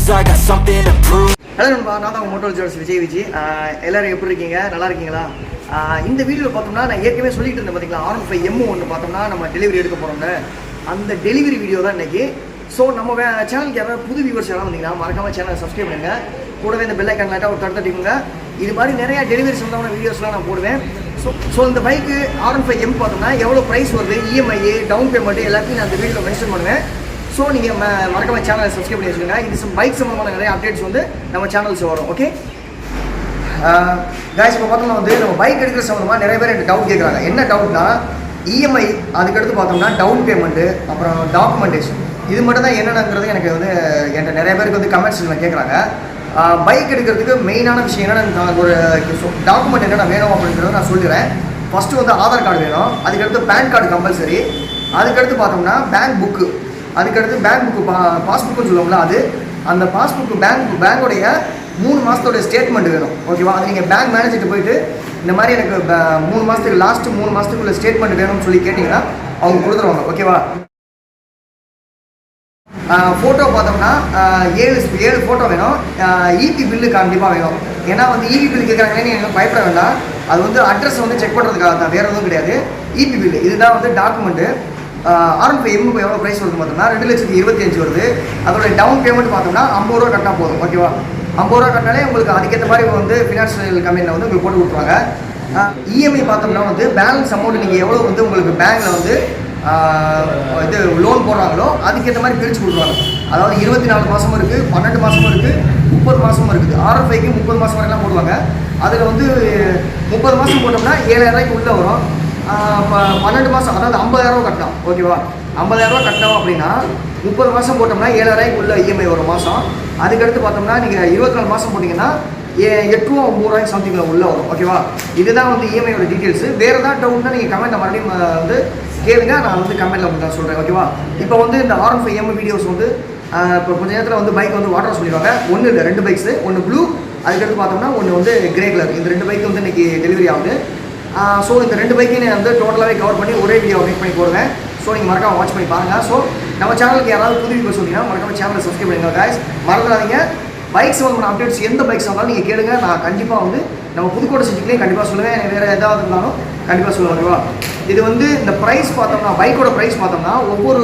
cause I got something to prove. Hello நண்பா, நான் தான் மோட்டோ விஜய். எல்லாரும் எப்படி இருக்கீங்க? நல்லா இருக்கீங்களா? இந்த வீடியோவில் பார்த்தோம்னா நான் ஏற்கனவே சொல்லிட்டு இருந்தேன் பார்த்தீங்களா, r15M ஒன்று பார்த்தோம்னா நம்ம டெலிவரி எடுக்க போகிறோம்ல, அந்த டெலிவரி வீடியோ தான் இன்றைக்கி. ஸோ நம்ம சேனலுக்கு யாராவது புது வியூவர்ஸ் யாராவது வந்தீங்கன்னா மறக்காமல் சேனலை சப்ஸ்கிரைப் பண்ணுங்க. கூடவே இந்த பெல் ஐக்கான் லைட்டாக ஒரு தடுத்துட்டிங்க. இது மாதிரி நிறையா டெலிவரி சம்பந்தமான வீடியோஸ்லாம் நான் போடுவேன். ஸோ இந்த பைக்கு r15M பார்த்தோம்னா எவ்வளோ ப்ரைஸ் வருது, இஎம்ஐ, டவுன் பேமெண்ட் எல்லாத்தையும் நான் அந்த வீடியோவில் மென்ஷன் பண்ணுவேன். ஸோ நீங்கள் மறக்காம சேனலை சப்ஸ்கிரைப் பண்ணி வச்சுக்கோங்க. இது பைக் சம்பந்தமான நிறைய அப்டேட்ஸ் வந்து நம்ம சேனல்ஸ் வரும். ஓகே காய்ஸ், இப்போ பார்த்தோம்னா வந்து நம்ம பைக் எடுக்கிற சம்பந்தமாக நிறைய பேர் எனக்கு டவுட் கேட்குறாங்க. என்ன டவுட்னா, இஎம்ஐ, அதுக்கடுத்து பார்த்தோம்னா டவுன் பேமெண்ட்டு, அப்புறம் டாக்குமெண்டேஷன், இது மட்டும் தான் என்னென்னங்கிறது எனக்கு வந்து என்கிட்ட நிறைய பேருக்கு வந்து கமெண்ட்ஸில் கேட்குறாங்க. பைக் எடுக்கிறதுக்கு மெயினான விஷயம் என்னென்னா, ஒரு டாக்குமெண்ட் என்னென்ன வேணும் அப்படின்றத நான் சொல்லிடுறேன். ஃபஸ்ட்டு வந்து ஆதார் கார்டு வேணும், அதுக்கடுத்து பேன் கார்டு கம்பல்சரி, அதுக்கடுத்து பார்த்தோம்னா பேங்க் புக்கு, அதுக்கடுத்து பேங்க் புக்கு பாஸ்புக்குன்னு சொல்லுவோம்ல அது, அந்த பாஸ்புக்கு பேங்கோடைய 3 மாதத்தோடைய ஸ்டேட்மெண்ட் வேணும். ஓகேவா? அது நீங்கள் பேங்க் மேனேஜர்கிட்ட போயிட்டு இந்த மாதிரி எனக்கு 3 மாதத்துக்கு லாஸ்ட்டு 3 மாதத்துக்குள்ள ஸ்டேட்மெண்ட் வேணும்னு சொல்லி கேட்டிங்கன்னா அவங்க கொடுத்துருவாங்க. ஓகேவா? ஃபோட்டோ பார்த்தோம்னா 7 ஃபோட்டோ வேணும். இபி பில்லு கண்டிப்பாக வேணும். ஏன்னா வந்து இபி பில்லு கேட்குறாங்களேன்னு எனக்கு பயப்பட வேண்டாம். அது வந்து அட்ரஸ் வந்து செக் பண்ணுறதுக்காக தான், வேறு எதுவும் கிடையாது. இபி பில்லு இதுதான் வந்து டாக்குமெண்ட்டு. r15M எவ்வளோ ப்ரைஸ் வருது பார்த்தோம்னா 2,25,000 வருது. அதோட டவுன் பேமெண்ட் பார்த்தோம்னா 50 ரூபா கட்டினா போதும். ஓகேவா? 50 ரூபா கட்டினாலே உங்களுக்கு அதுக்கேற்ற மாதிரி வந்து ஃபினான்ஷியல் கம்பெனியில் வந்து உங்களுக்கு போட்டு கொடுத்துருவாங்க. இஎம்ஐ பார்த்தோம்னா வந்து பேலன்ஸ் அமௌண்ட் நீங்கள் எவ்வளோ வந்து உங்களுக்கு பேங்க்கில் வந்து இது லோன் போடுறாங்களோ அதுக்கேற்ற மாதிரி பிரித்து கொடுத்துருவாங்க. அதாவது 24 மாதமும் இருக்குது, 12 மாதமும் இருக்குது, 30 மாதமும் இருக்குது. r15க்கு 30 மாதம் வரையெல்லாம் போடுவாங்க. அதில் வந்து 30 மாதம் போட்டோம்னா 7,000 ரூபாய்க்கு உள்ளே வரும். 12 மாதம், அதாவது 50,000 ரூபா கட்டணும். ஓகேவா? 50,000 ரூபா கட்டணும் அப்படின்னா 30 மாதம் போட்டோம்னா 7,000 ரூபாய்க்கு உள்ள இஎம்ஐ ஒரு மாதம். அதுக்கடுத்து பார்த்தோம்னா நீங்கள் 24 மாதம் போட்டிங்கன்னா 8 ரூபா 3 ரூபாய்க்கு சம்திங்கில் உள்ளே வரும். ஓகேவா? இதுதான் வந்து இஎம்ஐயோட டீட்டெயில்ஸு. வேறு ஏதாவது டவுட்னா நீங்கள் கமெண்ட்டை மறுபடியும் வந்து கேளுங்க, நான் வந்து கமெண்ட்டில் வந்து நான் சொல்கிறேன். ஓகேவா? இப்போ வந்து இந்த r15M வீடியோஸ் வந்து இப்போ கொஞ்சம் நேரத்தில் வந்து பைக் வந்து வாட்டர் சொல்லிடுவாங்க. ஒன்று இல்லை, 2 பைக்ஸு, ஒன்று ப்ளூ, அதுக்கடுத்து பார்த்தோம்னா ஒன்று வந்து கிரே கலர். இந்த 2 பைக்கு வந்து இன்றைக்கி டெலிவரி ஆகுது. ஸோ இந்த 2 பைக்கையும் நான் வந்து டோட்டலாகவே கவர் பண்ணி ஒரே வீடியோ மேக் பண்ணி போடுவேன். ஸோ நீங்கள் மறக்காம வாட்ச் பண்ணி பாருங்கள். ஸோ நம்ம சேனலுக்கு யாராவது புது வீடியோ சொன்னீங்கன்னா மறக்காம சேனலை சப்ஸ்கிரைப் பண்ணுங்க காய்ஸ். மறந்துடாதீங்க, பைக்ஸ் வந்து அப்டேட்ஸ் எந்த பைக்ஸ் வந்தாலும் நீங்கள் கேளுங்க. நான் கண்டிப்பாக வந்து நம்ம புதுக்கோட்டை சிட்டிலேயே கண்டிப்பாக சொல்லுவேன். எனக்கு வேறு ஏதாவது இருந்தாலும் கண்டிப்பாக சொல்லுவேன். ஓகேவா? இது வந்து இந்த ப்ரைஸ் பார்த்தோம்னா, பைக்கோட ப்ரைஸ் பார்த்தோம்னா ஒவ்வொரு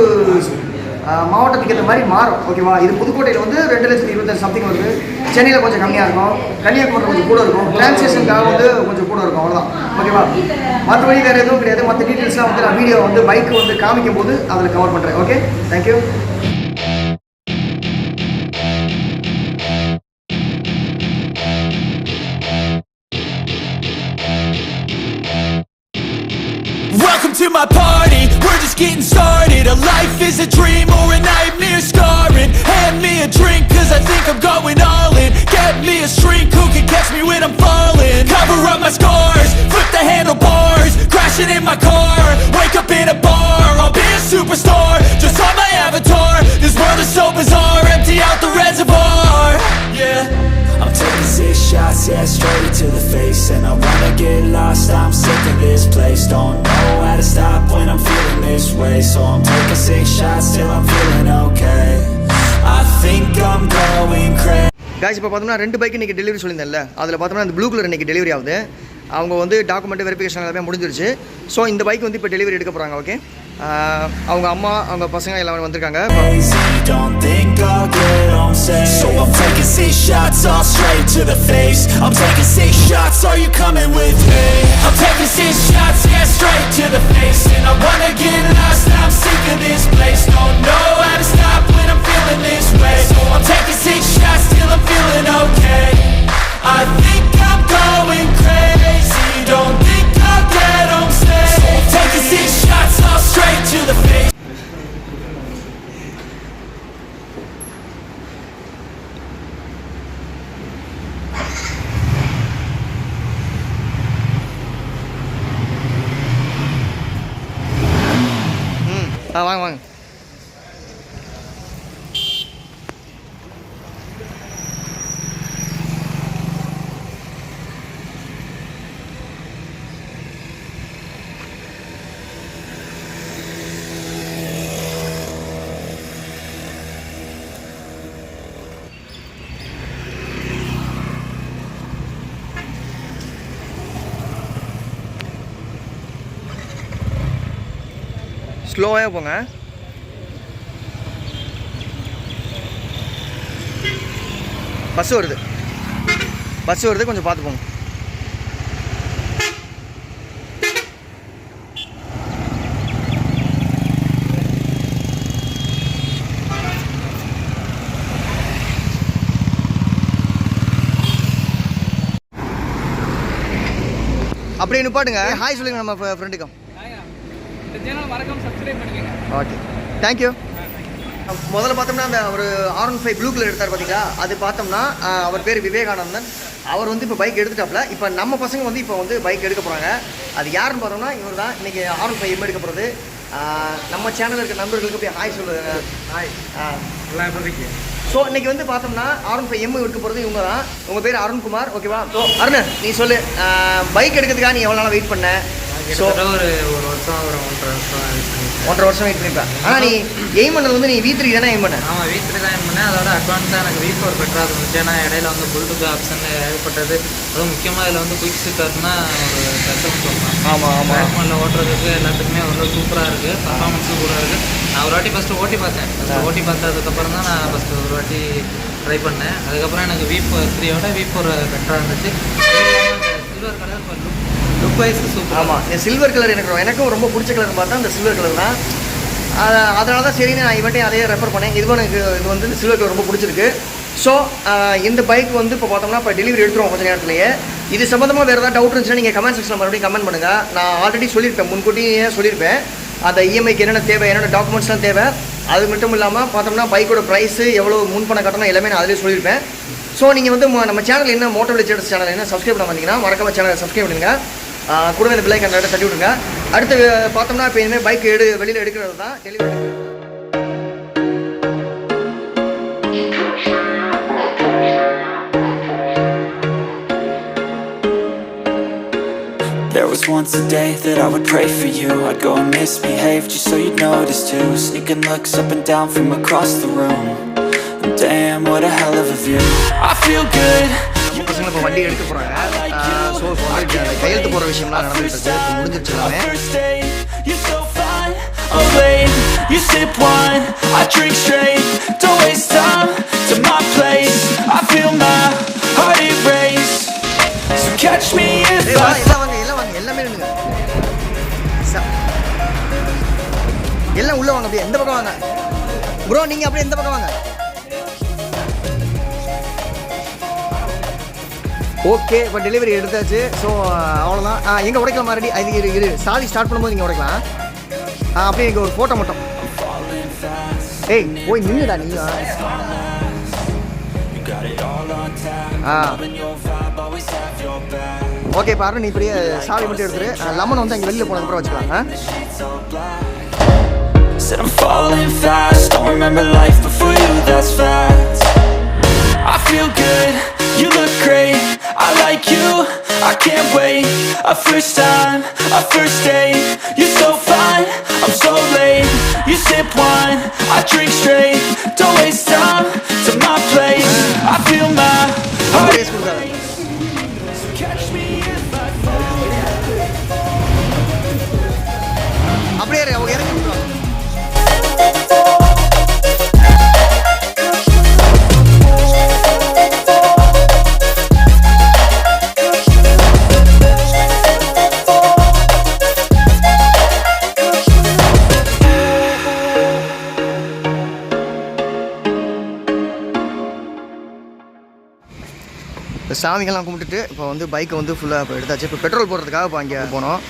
மாவட்டத்துக்கு ஏற்ற மாதிரி மாறும். ஓகேவா? இது புதுக்கோட்டையில் வந்து 2,25,000 சம்திங் வருது. சென்னையில் கொஞ்சம் கம்மியாக இருக்கும், கன்னியாகுமரியில் கொஞ்சம் கூட இருக்கும், டிரான்ஸ்லேஷனுக்காக வந்து கொஞ்சம் கூட இருக்கும். அவ்வளோதான். ஓகேவா? மற்றபடி வேறு எதுவும் கிடையாது. மற்ற டீட்டெயில்ஸ்லாம் வந்து நான் வீடியோ வந்து பைக்கு வந்து காமிக்கும் போது அதில் கவர் பண்ணுறேன். Okay, thank you. Welcome to my party, we're just getting started. A life is a dream or a nightmare scarring. Hand me a drink cause I think I'm going all in. Get me a shrink who can catch me when I'm falling. Cover up my scars, flip the handlebars, crashing in my car, wake up in a bar. I'll be a superstar, just on my avatar. This world is so bizarre, empty out the reservoir. Yeah, I'm taking 6 shots, yeah, straight to the face. And I wanna get lost, I'm sick of this place. Don't know how to stop when I'm feeling this way. So I'm taking 6 shots till I'm feeling okay. I think I'm going crazy. Guys, இப்போ பார்த்தோம்னா 2 bike இன்றைக்கி delivery சொல்லியிருந்தேன்ல, அதில் பார்த்தோம்னா இந்த blue colour இன்றைக்கி delivery ஆகுது. அவங்க வந்து டாக்குமெண்ட் வெரிஃபிகேஷன் எல்லாமே முடிஞ்சிருச்சு. ஸோ இந்த பைக் வந்து இப்போ டெலிவரி எடுக்க போகிறாங்க. ஓகே, அவங்க அம்மா, அவங்க பசங்க எல்லாமே வந்திருக்காங்க. Don't think I'll get on safe. So I'm taking 6 shots all straight to the face. I'm taking 6 shots, are you coming with me? I'm taking 6 shots, yeah, straight to the face. And I wanna get lost, I'm sick of this place. Don't know how to stop when I'm feeling this way. So I'm taking 6 shots till I'm feeling okay. I think I'm going crazy. Don't think I'll get on safe. So I'm taking 6 shots all straight to the face. வாங்க வாங்க. ஸ்லோவாக போங்க. Bus வருது கொஞ்சம் பார்த்து போங்க. அப்படியே நிப்பாட்டுங்க. ஹாய் சொல்லுங்க நம்ம ஃப்ரெண்டுக்கும். Okay, thank you. முதல்ல பார்த்தோம்னா அந்த ஒரு r15 ப்ளூ கலர் எடுத்தார் பார்த்தீங்களா, அது பார்த்தோம்னா அவர் பேர் விவேகானந்தன். அவர் வந்து இப்போ பைக் எடுத்துட்டாப்ல. இப்போ நம்ம பசங்க வந்து இப்போ வந்து பைக் எடுக்க போகிறாங்க. அது யாருன்னு பார்த்தோம்னா இவர் தான். இன்றைக்கி r15M எடுக்க போகிறது. நம்ம சேனலில் இருக்க நண்பர்களுக்கு போய் ஹாய் சொல்லுங்க. ஹாய். ஸோ இன்றைக்கி வந்து பார்த்தோம்னா r15M எடுக்க போகிறது இவங்க தான். உங்கள் பேர் அருண்குமார், ஓகேவா? ஸோ அருண், நீ சொல்லு, பைக் எடுக்கிறதுக்காக நீ எவ்வளோ நாள் வெயிட் பண்ண? ஸோ ஒரு வருஷம், ஒரு 1.5 வருஷம் வெயிட் பண்ணிப்பேன். ஆனால் நீ எய்ம் பண்ணது வந்து நீ V3 தானே எய்ம் பண்ண? ஆமாம், V3 தான் எய்ம் பண்ணேன். அதோட அட்வான்ஸாக எனக்கு V4 பெட்டராக இருந்துச்சு. ஏன்னா இடையில வந்து ப்ளூடூத் ஆப்ஷன் ஏற்பட்டது. அதுவும் முக்கியமாக இதில் வந்து குயிக் ஸ்டார்ட்னா ஒரு கஷ்டம் சொல்லலாம். ஆமாம், பேக்மேனில் ஓட்டுறதுக்கு எல்லாத்துக்குமே ஒரு சூப்பராக இருக்குது. பர்ஃபார்மன்ஸும் கூட இருக்குது. நான் ஒரு வாட்டி ஃபஸ்ட்டு ஓட்டி பார்த்தேன். ஓட்டி பார்த்ததுக்கப்புறம் தான் நான் ஃபஸ்ட்டு ஒரு வாட்டி ட்ரை பண்ணேன். அதுக்கப்புறம் எனக்கு V3யோட V4 பெட்டராக இருந்துச்சு. Silver colour look wise super. ஆமாம், இந்த சில்வர் கலர் எனக்கும் ரொம்ப பிடிச்ச கலர்னு பார்த்தா இந்த சில்வர் கலர் தான். அதனால தான் சரின்னு நான் இவன்ட்டையும் அதையே ரெஃபர் பண்ணேன். இது வந்து சில்வர் கலர் ரொம்ப பிடிச்சிருக்கு. ஸோ இந்த பைக் வந்து இப்போ பார்த்தோம்னா இப்போ டெலிவரி எடுத்துருவோம் கொஞ்சம் நேரத்துலேயே. இது சம்மந்தமாக வேறு ஏதாவது டவுட் இருந்துச்சுன்னா நீங்கள் கமெண்ட் செக்ஷனில் மறுபடியும் கமெண்ட் பண்ணுங்கள். நான் ஆல்ரெடி சொல்லியிருப்பேன், முன்கூட்டியே சொல்லியிருப்பேன் அந்த இஎம்ஐக்கு என்னென்ன தேவை, என்னென்ன டாக்குமெண்ட்ஸ்லாம் தேவை. அது மட்டும் இல்லாமல் பார்த்தோம்னா பைக்கோட ப்ரைஸு எவ்வளோ முன்பணம் கட்டணும் எல்லாமே நான் அதிலே சொல்லியிருப்பேன். ஸோ நீங்கள் வந்து நம்ம சேனல் என்ன மோட்டோ வில்லேஜ் சேனல் என்ன சப்ஸ்கிரைப் பண்ண வந்தீங்கன்னா மறக்காம சேனலை சப்ஸ்கிரைப் பண்ணுங்கள். கூடவே இந்த பிள்ளைக்கு அந்த தட்டி விட்டுருங்க. அடுத்து பார்த்தோம்னா இப்போ இனிமேல் பைக் வெளியில் எடுக்கிறது தான் delivery. There was once a day that I would pray for you. I'd go and misbehave just so you'd notice too. Sneaking looks up and down from across the room. Damn, what a hell of a view. I feel good. பசங்களை இப்போ வண்டி எடுக்க போகிறாங்க. So இப்போ வந்து கையெழுத்து போகிற விஷயம்லாம் நடந்துட்டு இருக்கு. இப்போ முடிஞ்சிருச்சு எல்லாமே. You sip wine, I drink straight. Don't waste time to my place. I feel my heart erase. So catch me if I எல்லாமே நின்னுங்க. எல்லாம் உள்ள வாங்க. அப்படியே எந்த பக்கம் வாங்க ப்ரோ, நீங்கள் அப்படியே எந்த பக்கம் வாங்க. ஓகே, இப்போ டெலிவரி எடுத்தாச்சு. ஸோ அவ்வளோதான். எங்கே உடைக்கலாம் மறுபடி? அது இரு சாலி ஸ்டார்ட் பண்ணும்போது நீங்கள் உடைக்கலாம். அப்படியே இங்கே ஒரு ஃபோட்டோ மட்டும். ஏய் போய் நின்றுடா நீ. ஓகே பாரு, நீ இப்படியே சாவி மட்டும் எடுத்துரு. லெமன் வந்து அங்கே வெளியில் போனதுக்கப்புறம் வச்சுக்கலாம். Said I'm falling fast, don't remember life before you, that's facts. I feel good, you look great, I like you, I can't wait. A first time, a first date, you're so fine, I'm so late. You sip wine, I drink straight, don't waste time to my place. I feel my heart. So catch me if I fall. அப்படியே இறங்கி சாமிகள்லாம் கும்பிட்டுட்டு இப்போ வந்து பைக்கை வந்து ஃபுல்லாக இப்போ எடுத்தாச்சு. இப்போ பெட்ரோல் போடுறதுக்காக இப்போ அங்கே போனோம்.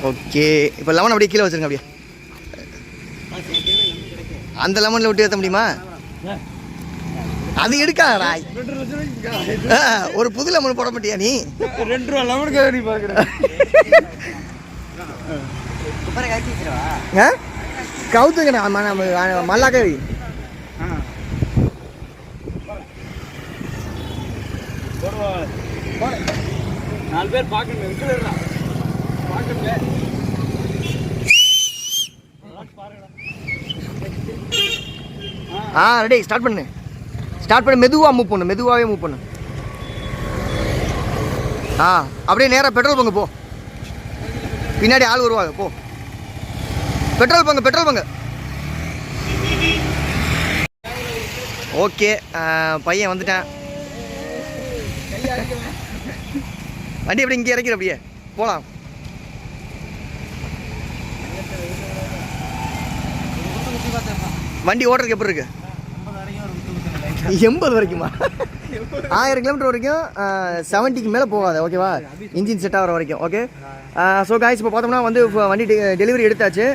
ஓகே, இப்போ லெமன் அப்படியே கீழே வச்சுருங்க. அப்படியே அந்த லெமனில் விட்டு ஏற்ற முடியுமா? அது எடுக்காதடா. ஒரு புது லெமன் போட மாட்டியா நீ? 2 ரூபா லெமனுக்காக நீ பார்க்குற. கவுத்துங்க மல்லாக்கவி. நாலு பேர் பார்க்கணும். ரெடி, ஸ்டார்ட் பண்ணு. மெதுவாக மூவ் பண்ணு. மெதுவாகவே மூவ் பண்ணு. அப்படியே நேராக பெட்ரோல் பங்கு போ. பின்னாடி ஆள் வருவாங்க, போ. Petrol bunk. ஓகே, பையன் வந்துட்டேன். வண்டி எப்படி இங்கே இறக்கிற, அப்படியே போகலாம். வண்டி ஓட்டுறதுக்கு எப்படி இருக்கு? 80 வரைக்குமா? 1000 கிலோமீட்டர் வரைக்கும் 70க்கு மேலே போகாது, ஓகேவா? இன்ஜின் செட் ஆகிற வரைக்கும். ஓகே, ஸோ காய்ஸ், இப்போ பார்த்தோம்னா வந்து வண்டி டெலிவரி எடுத்தாச்சு.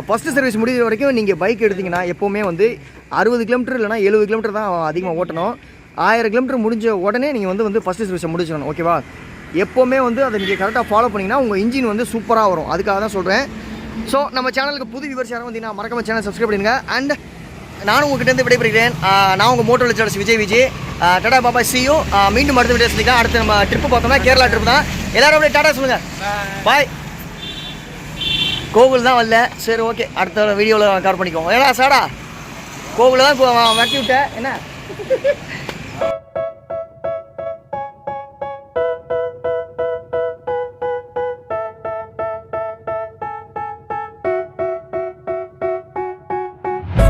ஃபஸ்ட்டு சர்வீஸ் முடிகிற வரைக்கும் நீங்கள் பைக் எடுத்திங்கன்னா எப்போவுமே வந்து 60 கிலோமீட்டர் இல்லைனா 70 கிலோமீட்டர் தான் அதிகமாக ஓட்டணும். 1000 கிலோமீட்டர் முடிஞ்ச உடனே நீங்கள் வந்து ஃபஸ்ட்டு சர்வீஸை முடிச்சிடணும், ஓகேவா? எப்போவுமே வந்து அதை நீங்கள் கரெக்டாக ஃபாலோ பண்ணிங்கன்னா உங்கள் இன்ஜின் வந்து சூப்பராக வரும். அதுக்காக தான் சொல்கிறேன். ஸோ நம்ம சேனலுக்கு புது வியூவர்ஸ் யாரும் வந்தீங்கன்னா மறக்காம சேனல் சப்ஸ்கிரைப் பண்ணுங்க. அண்ட் நானும் உங்ககிட்ட விடைபெறுகிறேன். நான் உங்கள் மோட்டோ லெக்சரர்ஸ் விஜய். டாடா பாபா, see you. மீண்டும் அடுத்த வீடியோ சந்திக்கலாம். அடுத்து நம்ம ட்ரிப்பு பார்த்தோம்னா கேரளா ட்ரிப் தான். எல்லாரும் அப்படியே டாடா சொல்லுங்கள், பாய். கோவில் தான் வரல, சரி ஓகே, அடுத்த வீடியோவில் கவர் பண்ணிக்குவோம். ஏன்னா சாடா கோவிலில் தான் வட்டி விட்டேன் என்ன.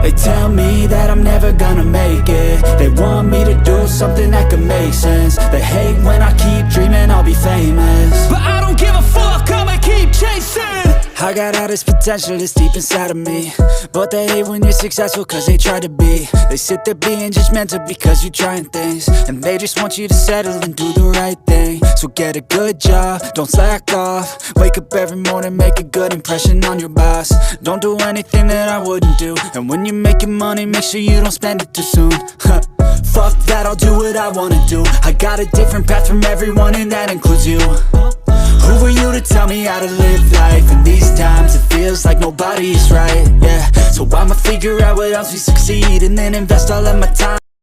They tell me that I'm never gonna make it. They want me to do something that could make sense. They hate when I keep dreaming I'll be famous, but I don't give a fuck, I'ma keep chasing. I got all this potential that's deep inside of me, but they hate when you're successful cause they try to be. They sit there being judgmental because you're trying things, and they just want you to settle and do the right thing. So get a good job, don't slack off. Wake up every morning, make a good impression on your boss. Don't do anything that I wouldn't do, and when you're making money, make sure you don't spend it too soon. Fuck that, I'll do what I wanna do. I got a different path from everyone and that includes you. Who are you to tell me how to live life? In these times it feels like nobody is right, yeah. So I'ma figure out what else we succeed, and then invest all of my time.